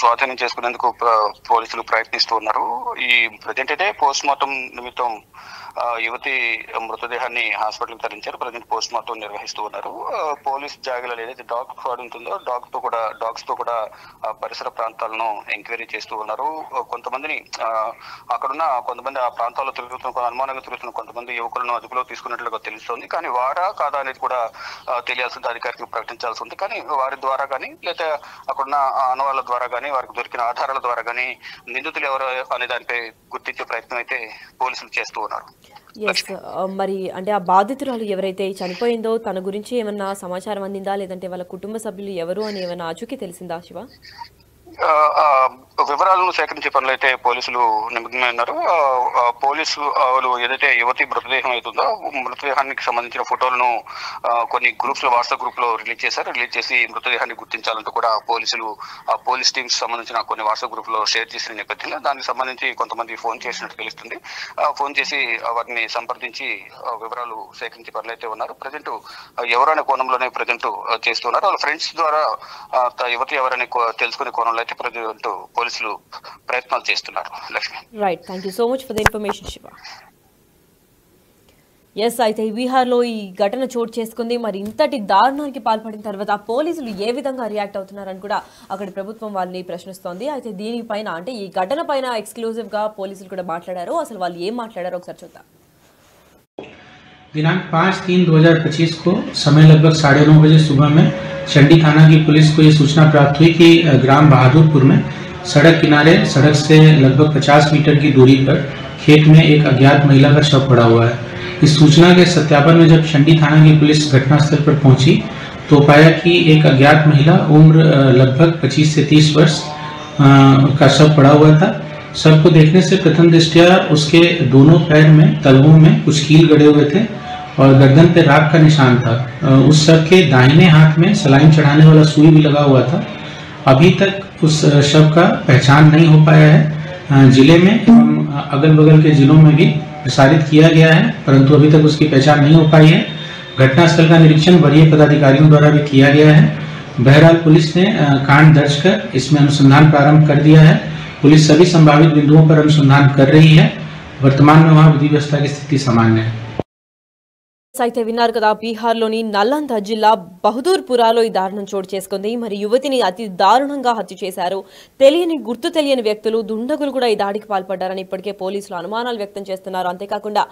స్వాధీనం చేసుకునేందుకు పోలీసులు ప్రయత్నిస్తూ ఉన్నారు. ఈ ప్రజెంట్ అయితే పోస్ట్ మార్టం నిమిత్తం యువతి మృతదేహాన్ని హాస్పిటల్కి తరలించారు. ప్రజెంట్ పోస్ట్ మార్టం నిర్వహిస్తూ ఉన్నారు. పోలీస్ జాగ్రత్తలు ఏదైతే డాగ్ స్క్వాడ్ ఉంటుందో డాగ్స్ తో కూడా పరిసర ప్రాంతాలను ఎంక్వైరీ చేస్తూ ఉన్నారు. కొంతమందిని అక్కడున్న కొంతమంది ఆ ప్రాంతాల్లో తిరుగుతున్న అనుమానంగా తిరుగుతున్న కొంతమంది యువకులను అదుపులో తీసుకున్నట్లుగా తెలుస్తోంది. కానీ వారా కాదా అనేది కూడా తెలియాల్సింది, అధికారికంగా ప్రకటించాల్సి ఉంది. కానీ వారి ద్వారా కానీ లేదా అక్కడున్న ఆనవాళ్ళ ద్వారా కానీ వారికి దొరికిన ఆధారాల ద్వారా కానీ నిందితులు ఎవరు అనే దానిపై గుర్తించే ప్రయత్నం అయితే పోలీసులు చేస్తూ ఉన్నారు. మరి అంటే ఆ బాధితురాలు ఎవరైతే చనిపోయిందో తన గురించి ఏమన్నా సమాచారం అందిందా, లేదంటే వాళ్ళ కుటుంబ సభ్యులు ఎవరు అని ఏమన్నా ఆచూకీ తెలిసిందా శివ? వివరాలను సేకరించే పనులు అయితే పోలీసులు నిమగ్నమై ఉన్నారు. పోలీసులు ఏదైతే యువతి మృతదేహం అవుతుందో మృతదేహానికి సంబంధించిన ఫోటోలను కొన్ని గ్రూప్స్ లో వాట్సాప్ గ్రూప్ లో రిలీజ్ చేశారు. రిలీజ్ చేసి మృతదేహాన్ని గుర్తించాలంటూ కూడా పోలీసులు పోలీస్ టీమ్స్ సంబంధించిన కొన్ని వాట్సాప్ గ్రూప్ లో షేర్ చేసిన నేపథ్యంలో దానికి సంబంధించి కొంతమంది ఫోన్ చేసినట్టు తెలుస్తుంది. ఫోన్ చేసి వారిని సంప్రదించి వివరాలు సేకరించే పనులు అయితే ఉన్నారు. ప్రజెంట్ ఎవరనే కోణంలోనే ప్రజెంట్ చేస్తున్నారు. వాళ్ళ ఫ్రెండ్స్ ద్వారా యువతి ఎవరనే తెలుసుకునే కోణంలో అయితే ప్రజెంట్ పోలీసులు ప్రయత్నాలు చేస్తున్నారు. Lakshmi, right, thank you so much for the information Shiva. Yes, అయితే బీహార్లో ఈ ఘటన చోటు చేసుకుంది. మరి ఇంతటి దారుణానికి పాల్పడిన తర్వాత పోలీసులు ఏ విధంగా రియాక్ట్ అవుతున్నారని కూడా అక్కడి ప్రభుత్వం వాళ్ళని ప్రశ్నిస్తోంది. అయితే దీనిపైన అంటే ఈ ఘటన పైన ఎక్స్క్లూజివ్ గా పోలీసులు కూడా మాట్లాడారు. అసలు వాళ్ళు ఏం మాట్లాడారో ఒకసారి చూద్దాం. दिनांक 5/3/2025 को समय लगभग 9:30 बजे सुबह में चंडी थाना की पुलिस को ये सूचना प्राप्त हुई कि ग्राम बहादुरपुर में सड़क किनारे सड़क से लगभग 50 मीटर की दूरी पर खेत में एक अज्ञात महिला का शव पड़ा हुआ है। इस सूचना के सत्यापन में जब चंडी थाना की पुलिस घटनास्थल पर पहुंची तो पाया कि एक अज्ञात महिला उम्र लगभग 25 से 30 वर्ष का शव पड़ा हुआ था। शव को देखने से प्रथम दृष्टया उसके दोनों पैर में तलवों में कुछ कील गड़े हुए थे और गर्दन पे राख का निशान था। उस शव के दाहिने हाथ में सलाइन चढ़ाने वाला सुई भी लगा हुआ था। अभी तक उस शव का पहचान नहीं हो पाया है। जिले में एवं अगल बगल के जिलों में भी प्रसारित किया गया है, परंतु अभी तक उसकी पहचान नहीं हो पाई है। घटनास्थल का निरीक्षण वरीय पदाधिकारियों द्वारा भी किया गया है। बहरहाल पुलिस ने कांड दर्ज कर इसमें अनुसंधान प्रारंभ कर दिया है। पुलिस सभी संभावित बिंदुओं पर अनुसंधान कर रही है। वर्तमान में वहां विधि व्यवस्था की स्थिति सामान्य है। అయితే విన్నారు కదా, బీహార్లోని నలంద జిల్లా బహదూర్పురాలో ఈ దారుణం చోటు చేసుకుంది. మరి యువతిని అతి దారుణంగా హత్య చేశారు. గుర్తు తెలియని వ్యక్తులు, దుండగులు కూడా ఈ దాడికి పాల్పడ్డారని ఇప్పటికే పోలీసులు అనుమానాలు వ్యక్తం చేస్తున్నారు. అంతేకాకుండా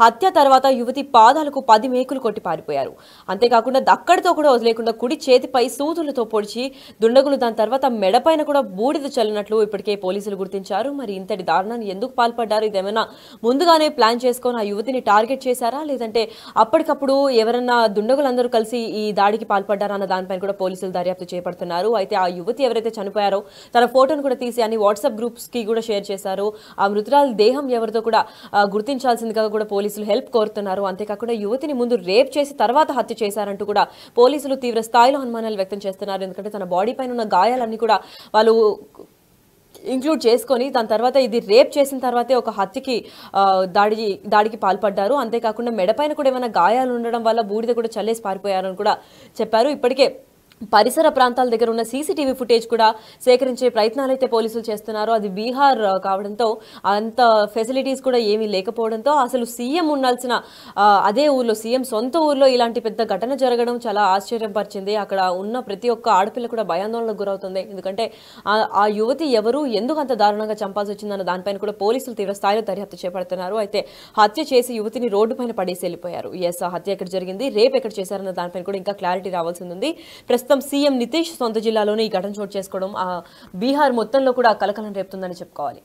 హత్య తర్వాత యువతి పాదాలకు 10 మేకులు కొట్టి పారిపోయారు. అంతేకాకుండా అక్కడితో కూడా వదిలేకుండా కుడి చేతిపై సూదులతో పొడిచి దుండగులు దాని తర్వాత మెడపైన కూడా బూడిద చల్లినట్లు ఇప్పటికే పోలీసులు గుర్తించారు. మరి ఇంతటి దారుణాన్ని ఎందుకు పాల్పడ్డారు? ఇదేమైనా ముందుగానే ప్లాన్ చేసుకొని ఆ యువతిని టార్గెట్ చేశారా, లేదంటే అప్పటికప్పుడు ఎవరన్నా దుండగులందరూ కలిసి ఈ దాడికి పాల్పడ్డారా అన్న దానిపైన కూడా పోలీసులు దర్యాప్తు చేపడుతున్నారు. అయితే ఆ యువతి ఎవరైతే చనిపోయారో తన ఫోటోను కూడా తీసి అన్ని వాట్సాప్ గ్రూప్స్ కి కూడా షేర్ చేశారు. ఆ మృతురాలి దేహం ఎవరితో కూడా గుర్తించాల్సిందిగా కూడా పోలీసులు హెల్ప్ కోరుతున్నారు. అంతేకాకుండా యువతిని ముందు రేప్ చేసి తర్వాత హత్య చేశారంటూ కూడా పోలీసులు తీవ్ర స్థాయిలో అనుమానాలు వ్యక్తం చేస్తున్నారు. ఎందుకంటే తన బాడీ పైన ఉన్న గాయాలన్నీ కూడా వాళ్ళు ఇంక్లూడ్ చేసుకొని దాని తర్వాత ఇది రేప్ చేసిన తర్వాతే ఒక హత్యకి దాడికి పాల్పడ్డారు. అంతేకాకుండా మెడపైన కూడా ఏమైనా గాయాలు ఉండడం వల్ల బూడిద కూడా చల్లేసి పారిపోయారని కూడా చెప్పారు. ఇప్పటికే పరిసర ప్రాంతాల దగ్గర ఉన్న సీసీటీవీ ఫుటేజ్ కూడా సేకరించే ప్రయత్నాలు అయితే పోలీసులు చేస్తున్నారు. అది బీహార్ కావడంతో అంత ఫెసిలిటీస్ కూడా ఏమీ లేకపోవడంతో అసలు సీఎం ఉండాల్సిన అదే ఊర్లో, సీఎం సొంత ఊర్లో ఇలాంటి పెద్ద ఘటన జరగడం చాలా ఆశ్చర్యపరిచింది. అక్కడ ఉన్న ప్రతి ఒక్క ఆడపిల్ల కూడా భయాందోళనకు గురవుతుంది. ఎందుకంటే ఆ యువతి ఎవరు, ఎందుకు అంత దారుణంగా చంపాల్సి వచ్చిందన్న దానిపైన కూడా పోలీసులు తీవ్ర స్థాయిలో దర్యాప్తు చేపడుతున్నారు. అయితే హత్య చేసి యువతిని రోడ్డు పైన పడేసి వెళ్ళిపోయారు. ఎస్, హత్య ఎక్కడ జరిగింది, రేప్ ఎక్కడ చేశారన్న దానిపైన కూడా ఇంకా క్లారిటీ రావాల్సి ఉంది. ప్రస్తుతం సీఎం నితీష్ సొంత జిల్లాలోనే ఈ ఘటన చోటు చేసుకోవడం బీహార్ మొత్తంలో కూడా కలకలం రేపుతుందని చెప్పుకోవాలి.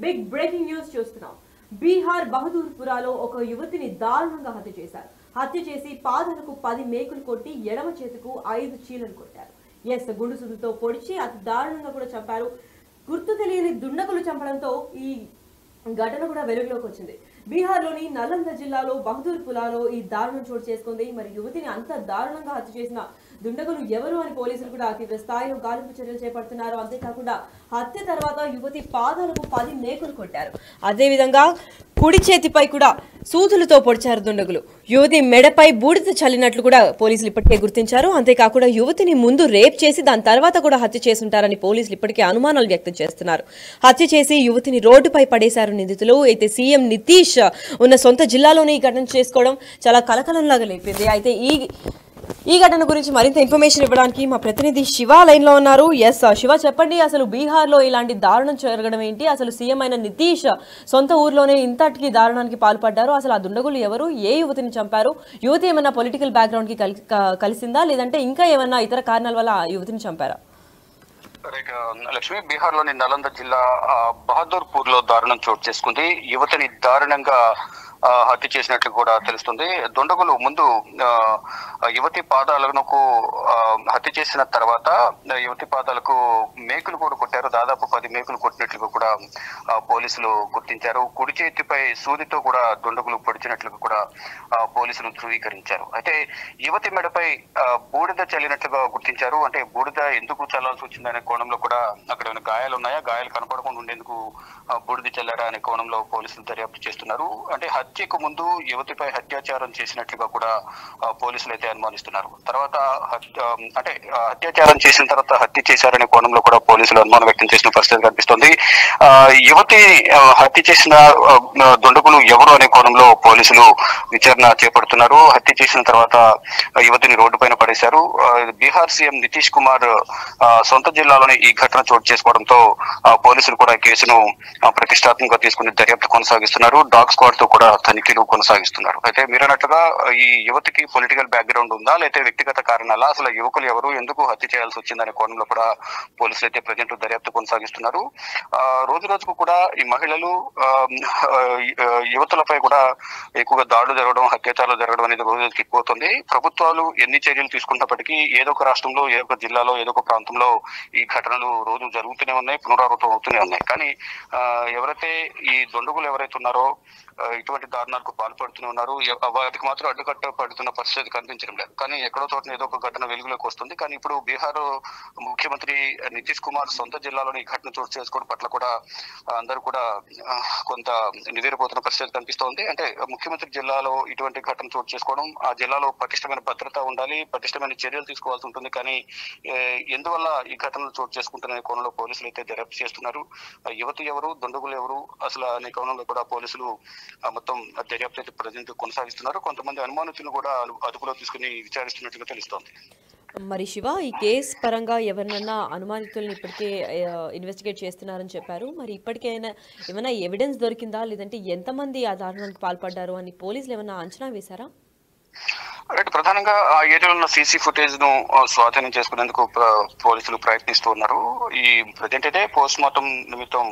బిగ్ బ్రేకింగ్ న్యూస్ చూస్తున్నాం. బీహార్ బహదూర్పురాలో ఒక యువతిని దారుణంగా హత్య చేశారు. హత్య చేసి పాదాలకు 10 మేకులు కొట్టి ఎడమ చేతుకు 5 చీలలు కొట్టారు. ఎస్, గుండు సుదులతో పొడిచి అతి దారుణంగా కూడా చంపారు. గుర్తు తెలియని దుండగులు చంపడంతో ఈ ఘటన కూడా వెలుగులోకి వచ్చింది. బీహార్లోని నలంద జిల్లాలో బహదూర్పురాలో ఈ దారుణం చోటు చేసుకుంది. మరి యువతిని అంత దారుణంగా హత్య చేసిన దుండగులు ఎవరు అని పోలీసులు కూడా తీవ్ర స్థాయిలో గాలింపు చర్యలు చేపడుతున్నారు. అంతేకాకుండా హత్య తర్వాత యువతి పాదాలకు 10 మేకులు కొట్టారు. అదేవిధంగా కుడి చేతిపై కూడా సూదులతో పొడిచారు దుండగులు. యువతి మెడపై బూడిద చల్లినట్లు కూడా పోలీసులు ఇప్పటికే గుర్తించారు. అంతేకాకుండా యువతిని ముందు రేప్ చేసి దాని తర్వాత కూడా హత్య చేసుంటారని పోలీసులు ఇప్పటికే అనుమానాలు వ్యక్తం చేస్తున్నారు. హత్య చేసి యువతిని రోడ్డుపై పడేశారు నిందితులు. అయితే సీఎం నితీష్ ఉన్న సొంత జిల్లాలోనే ఈ ఘటన చేసుకోవడం చాలా కలకలంలాగా లేపింది. అయితే ఈ ఘటన గురించి మరింత ఇన్ఫర్మేషన్ ఇవ్వడానికి మా ప్రతినిధి శివ లైన్ లో ఉన్నారు. ఎస్ శివ, చెప్పండి, అసలు బీహార్ లో ఇలాంటి దారుణం జరగడం ఏంటి? అసలు సీఎం అయిన నితీష్ సొంత ఊర్లోనే ఇంతటికి దారుణానికి పాల్పడ్డారు. అసలు ఆ దుండగులు ఎవరు? ఏ యువతిని చంపారు? యువతి ఏమైనా పొలిటికల్ బ్యాక్గ్రౌండ్ కి కలిసిందా, లేదంటే ఇంకా ఏమైనా ఇతర కారణాల వల్ల ఆ యువతిని చంపారా? లక్ష్మి, బీహార్ లోని నలంద జిల్లా బహదూర్పూర్ లో దారుణం చోటు చేసుకుంది. యువతిని దారుణంగా హత్య చేసినట్లు కూడా తెలుస్తుంది. దుండగులు ముందు యువతి పాదాలకు హత్య చేసిన తర్వాత యువతి పాదాలకు మేకులు కూడా కొట్టారు. దాదాపు 10 మేకులు కొట్టినట్లుగా కూడా పోలీసులు గుర్తించారు. కుడి చేతిపై సూదితో కూడా దుండగులు పొడిచినట్లుగా కూడా పోలీసులు ధృవీకరించారు. అయితే యువతి మెడపై బూడిద చల్లినట్లుగా గుర్తించారు. అంటే బూడిద ఎందుకు చల్లాల్సి వచ్చిందనే కోణంలో కూడా అక్కడ ఏమైనా గాయాలు ఉన్నాయా, గాయాలు కనపడకుండా ఉండేందుకు బూడిద చల్లారా అనే కోణంలో పోలీసులు దర్యాప్తు చేస్తున్నారు. అంటే హత్యకు ముందు యువతిపై అత్యాచారం చేసినట్లుగా కూడా పోలీసులు అయితే అనుమానిస్తున్నారు. తర్వాత అత్యాచారం చేసిన తర్వాత హత్య చేశారనే కోణంలో కూడా పోలీసులు అనుమానం వ్యక్తం చేసిన పరిస్థితి కనిపిస్తుంది. యువతి హత్య చేసిన దుండగులు ఎవరు అనే కోణంలో పోలీసులు విచారణ చేపడుతున్నారు. హత్య చేసిన తర్వాత యువతిని రోడ్డు పైన పడేశారు. బీహార్ సీఎం నితీష్ కుమార్ సొంత జిల్లాలోనే ఈ ఘటన చోటు చేసుకోవడంతో పోలీసులు కూడా కేసును ప్రతిష్టాత్మకంగా తీసుకుని దర్యాప్తు కొనసాగిస్తున్నారు. డాగ్ స్క్వాడ్ తో కూడా తనిఖీలు కొనసాగిస్తున్నారు. అయితే మీరన్నట్లుగా ఈ యువతికి పొలిటికల్ బ్యాక్గ్రౌండ్ ఉందా, లేకపోతే వ్యక్తిగత కారణాలా, అసలు యువకులు ఎవరు, ఎందుకు హత్య చేయాల్సి వచ్చిందనే కోణంలో కూడా పోలీసులు అయితే ప్రజెంట్ దర్యాప్తు కొనసాగిస్తున్నారు. రోజు రోజుకు కూడా ఈ మహిళలు యువతులపై కూడా ఎక్కువగా దాడులు జరగడం, అత్యాచారాలు జరగడం అనేది రోజు రోజుకి ఎక్కువవుతుంది. ప్రభుత్వాలు ఎన్ని చర్యలు తీసుకున్నప్పటికీ ఏదో ఒక రాష్ట్రంలో, ఏదో ఒక జిల్లాలో, ఏదో ఒక ప్రాంతంలో ఈ ఘటనలు రోజు జరుగుతూనే ఉన్నాయి, పునరావృతం అవుతూనే ఉన్నాయి. కానీ ఎవరైతే ఈ దుండగులు ఎవరైతే ఉన్నారో ఇటువంటి దారుణాలకు పాల్పడుతూనే ఉన్నారు. వాటికి మాత్రం అడ్డుకట్ట పడుతున్న పరిస్థితి కనిపించడం లేదు. కానీ ఎక్కడో చోట ఏదో ఒక ఘటన వెలుగులోకి వస్తుంది. కానీ ఇప్పుడు బీహార్ ముఖ్యమంత్రి నితీష్ కుమార్ సొంత జిల్లాలోని ఈ ఘటన చోటు చేసుకోవడం పట్ల కూడా అందరూ కూడా కొంత నివేరిపోతున్న పరిస్థితి కనిపిస్తోంది. అంటే ముఖ్యమంత్రి జిల్లాలో ఇటువంటి ఘటన చోటు చేసుకోవడం, ఆ జిల్లాలో పటిష్టమైన భద్రత ఉండాలి, పటిష్టమైన చర్యలు తీసుకోవాల్సి ఉంటుంది. కానీ ఎందువల్ల ఈ ఘటనలు చోటు చేసుకుంటున్న కోణంలో పోలీసులు అయితే దర్యాప్తు చేస్తున్నారు. యువతి ఎవరు, దుండగులు ఎవరు అసలు అనే కోణంలో కూడా పోలీసులు మొత్తం దర్యాప్తు అయితే ప్రజెంట్ కొనసాగిస్తున్నారు. కొంతమంది అనుమానితులను కూడా అదుపులో తీసుకుని విచారిస్తున్నట్టుగా తెలుస్తోంది. మరి శివ, ఈ కేసు పరంగా ఎవరినన్నా అనుమానితులను ఇప్పటికే ఇన్వెస్టిగేట్ చేస్తున్నారని చెప్పారు. మరి ఇప్పటికైనా ఏమైనా ఎవిడెన్స్ దొరికిందా, లేదంటే ఎంతమంది ఆ దారుణానికి పాల్పడ్డారు అని పోలీసులు ఏమైనా అంచనా వేశారా? ప్రధానంగా ఆ ఏరియాలో ఉన్న సీసీ ఫుటేజ్ ను స్వాధీనం చేసుకునేందుకు పోలీసులు ప్రయత్నిస్తూ ఉన్నారు. ఈ ప్రజెంట్ అయితే పోస్ట్ మార్టం నిమిత్తం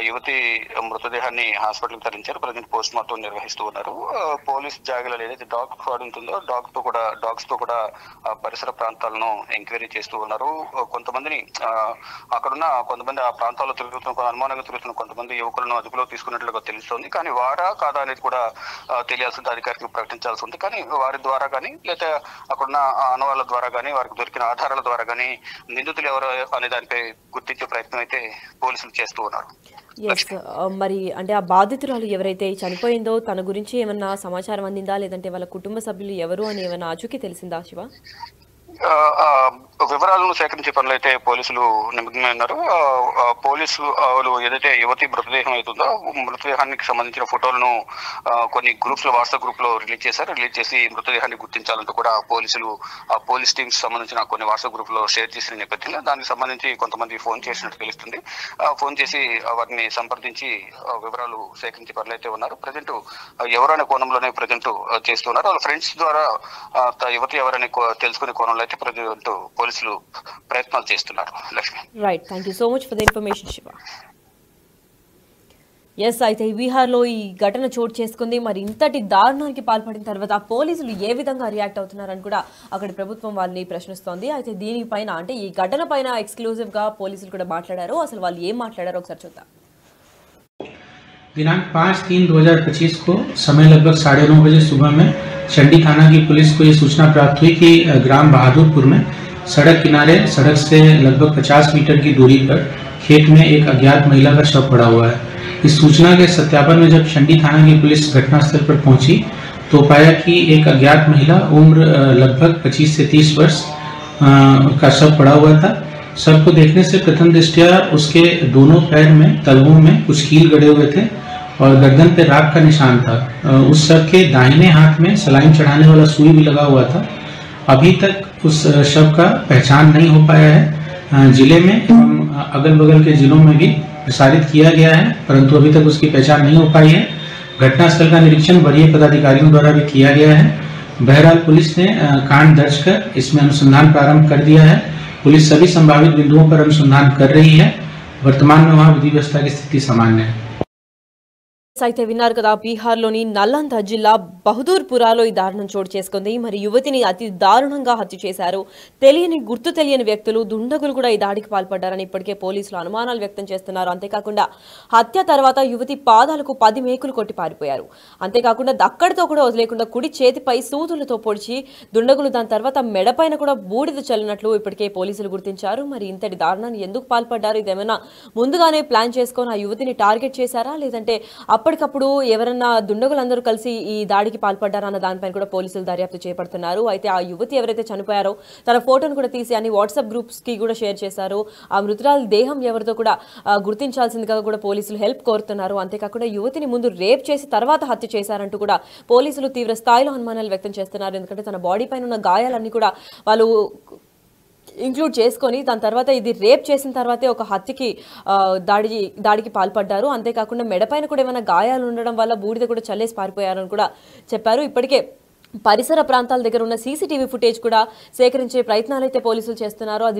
యువతి మృతదేహాన్ని హాస్పిటల్కి తరలించారు. ప్రజెంట్ పోస్ట్ మార్టం నిర్వహిస్తూ ఉన్నారు. పోలీస్ జాగ్రత్తలు ఏదైతే డాగ్ స్క్వాడ్ ఉంటుందో డాగ్స్ తో కూడా పరిసర ప్రాంతాలను ఎంక్వైరీ చేస్తూ ఉన్నారు. కొంతమందిని అక్కడున్న కొంతమంది ఆ ప్రాంతాల్లో తిరుగుతున్న అనుమానంగా తిరుగుతున్న కొంతమంది యువకులను అదుపులో తీసుకున్నట్లుగా తెలుస్తోంది. కానీ వారా కాదా అనేది కూడా తెలియాల్సింది, అధికారికి ప్రకటించాల్సి ఉంది. కానీ వారి ద్వారా కానీ లేదా అక్కడున్న ఆనవాళ్ళ ద్వారా కానీ వారికి దొరికిన ఆధారాల ద్వారా కానీ నిందితులు ఎవరు అనే దానిపై గుర్తించే ప్రయత్నం అయితే పోలీసులు చేస్తూ ఉన్నారు. మరి అంటే ఆ బాధితురాలు ఎవరైతే చనిపోయిందో తన గురించి ఏమన్నా సమాచారం అందిందా, లేదంటే వాళ్ళ కుటుంబ సభ్యులు ఎవరు అని ఏమైనా ఆచూకీ తెలిసిందా శివ? వివరాలను సేకరించే పనులు అయితే పోలీసులు నిమగ్నమై ఉన్నారు. పోలీసులు ఏదైతే యువతి మృతదేహం అవుతుందో మృతదేహానికి సంబంధించిన ఫోటోలను కొన్ని గ్రూప్స్ లో, వాట్సాప్ గ్రూప్ లో రిలీజ్ చేశారు. రిలీజ్ చేసి మృతదేహాన్ని గుర్తించాలంటూ కూడా పోలీసులు పోలీస్ టీమ్స్ సంబంధించిన కొన్ని వాట్సాప్ గ్రూప్ లో షేర్ చేసిన నేపథ్యంలో దానికి సంబంధించి కొంతమంది ఫోన్ చేసినట్టు తెలుస్తుంది. ఫోన్ చేసి వారిని సంప్రదించి వివరాలు సేకరించే పనులు అయితే ఉన్నారు. ప్రజెంట్ ఎవరనే కోణంలోనే ప్రజెంట్ చేస్తున్నారు. వాళ్ళ ఫ్రెండ్స్ ద్వారా యువతి ఎవరని తెలుసుకునే కోణంలో అయితే ప్రజెంట్ పోలీసులు ప్రయత్నాలు చేస్తున్నారు. Lakshmi, right, thank you so much for the information Shiva. Yes, అయితే బీహార్లో ఈ ఘటన చోటు చేసుకుంది. మరి ఇంతటి దారుణానికి పాల్పడిన తర్వాత పోలీసులు ఏ విధంగా రియాక్ట్ అవుతున్నారని కూడా అక్కడ ప్రభుత్వం వాళ్ళని ప్రశ్నిస్తోంది. అయితే దీనిపైన, అంటే ఈ ఘటన పైన ఎక్స్క్లూజివ్ గా పోలీసులు కూడా మాట్లాడారు. అసలు వాళ్ళు ఏం మాట్లాడారో ఒకసారి చూద్దాం. दिनांक 5/3/2025 को समय लगभग 9:30 बजे सुबह में चंडी थाना की पुलिस को ये सूचना प्राप्त हुई कि ग्राम बहादुरपुर में सड़क किनारे सड़क से लगभग 50 मीटर की दूरी पर खेत में एक अज्ञात महिला का शव पड़ा हुआ है। इस सूचना के सत्यापन में जब चंडी थाना की पुलिस घटनास्थल पर पहुंची तो पाया कि एक अज्ञात महिला उम्र लगभग 25 से 30 वर्ष का शव पड़ा हुआ था। शव को देखने से प्रथम दृष्टया उसके दोनों पैर में तलवों में कुछ कील गड़े हुए थे और गर्दन पे राख का निशान था। उस शव के दाहिने हाथ में सलाइन चढ़ाने वाला सुई भी लगा हुआ था। अभी तक उस शव का पहचान नहीं हो पाया है। जिले में एवं अगल बगल के जिलों में भी प्रसारित किया गया है, परंतु अभी तक उसकी पहचान नहीं हो पाई है। घटनास्थल का निरीक्षण वरीय पदाधिकारियों द्वारा भी किया गया है। बहरहाल पुलिस ने कांड दर्ज कर इसमें अनुसंधान प्रारंभ कर दिया है। पुलिस सभी संभावित बिंदुओं पर अनुसंधान कर रही है। वर्तमान में वहां विधि व्यवस्था की स्थिति सामान्य है। అయితే విన్నారు కదా, బీహార్లోని నలంద జిల్లా బహదూర్పురాలో ఈ దారుణం చోటు చేసుకుంది. మరి యువతిని అతి దారుణంగా హత్య చేశారు. గుర్తు తెలియని వ్యక్తులు, దుండగులు కూడా ఈ దాడికి పాల్పడ్డారని ఇప్పటికే పోలీసులు అనుమానాలు వ్యక్తం చేస్తున్నారు. అంతేకాకుండా హత్య తర్వాత యువతి పాదాలకు 10 మేకులు కొట్టి పారిపోయారు. అంతేకాకుండా అక్కడితో కూడా వదిలేకుండా కుడి చేతిపై సూదులతో పొడిచి దుండగులు దాని తర్వాత మెడపైన కూడా బూడిద చల్లినట్లు ఇప్పటికే పోలీసులు గుర్తించారు. మరి ఇంతటి దారుణాన్ని ఎందుకు పాల్పడ్డారు? ఇదేమైనా ముందుగానే ప్లాన్ చేసుకొని ఆ యువతిని టార్గెట్ చేశారా, లేదంటే అప్పటికప్పుడు ఎవరన్నా దుండగులందరూ కలిసి ఈ దాడికి పాల్పడ్డారా అన్న దానిపైన కూడా పోలీసులు దర్యాప్తు చేపడుతున్నారు. అయితే ఆ యువతి ఎవరైతే చనిపోయారో తన ఫోటోను కూడా తీసి అన్ని వాట్సాప్ గ్రూప్స్ కి కూడా షేర్ చేశారు. ఆ మృతురాలి దేహం ఎవరితో కూడా గుర్తించాల్సిందిగా కూడా పోలీసులు హెల్ప్ కోరుతున్నారు. అంతేకాకుండా యువతిని ముందు రేప్ చేసి తర్వాత హత్య చేశారంటూ కూడా పోలీసులు తీవ్ర స్థాయిలో అనుమానాలు వ్యక్తం చేస్తున్నారు. ఎందుకంటే తన బాడీ పైన ఉన్న గాయాలన్నీ కూడా వాళ్ళు ఇంక్లూడ్ చేసుకొని దాని తర్వాత ఇది రేప్ చేసిన తర్వాతే ఒక హత్యకి దాడికి పాల్పడ్డారు. అంతేకాకుండా మెడపైన కూడా ఏమైనా గాయాలు ఉండడం వల్ల బూడిద కూడా చల్లేసి పారిపోయారని కూడా చెప్పారు. ఇప్పటికే పరిసర ప్రాంతాల దగ్గర ఉన్న సీసీటీవీ ఫుటేజ్ కూడా సేకరించే ప్రయత్నాలు అయితే పోలీసులు చేస్తున్నారు. అది